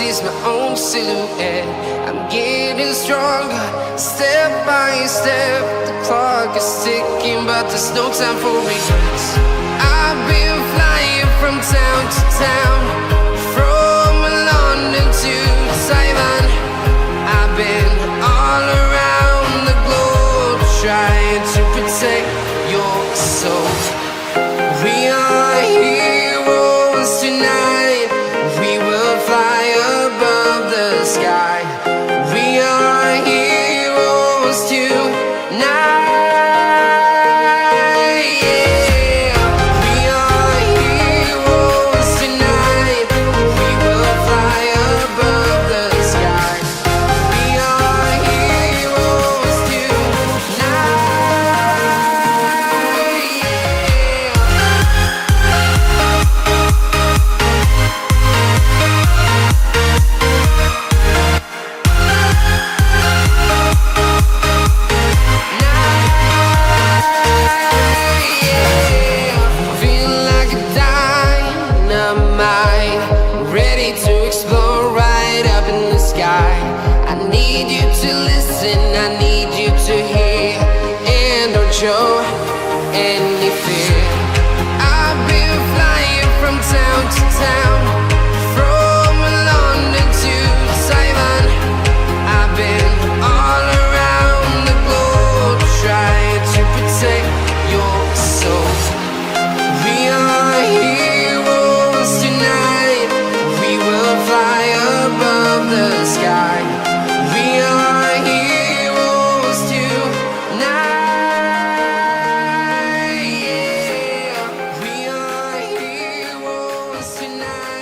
sees my own silhouette. I'm getting stronger, step by step. The clock is ticking, but there's no time for regrets. I've been flying from town to town, from London to Taiwan. I've been all around the globe, trying to protect your soul. We are heroes tonight. We will fly above the sky. We are heroes tonight. Yeah. We are heroes tonight. We will fly above the sky. We are heroes tonight. Feel like a dynamite, ready to explode right up in the sky. I need you to listen, I need you to hear, and don't show any fear. I've been flying from town to town, from London to Taiwan. I've been all around the globe, trying to protect your soul. We are heroes tonight. We will fly above the sky. We are heroes tonight. Yeah. We are heroes tonight.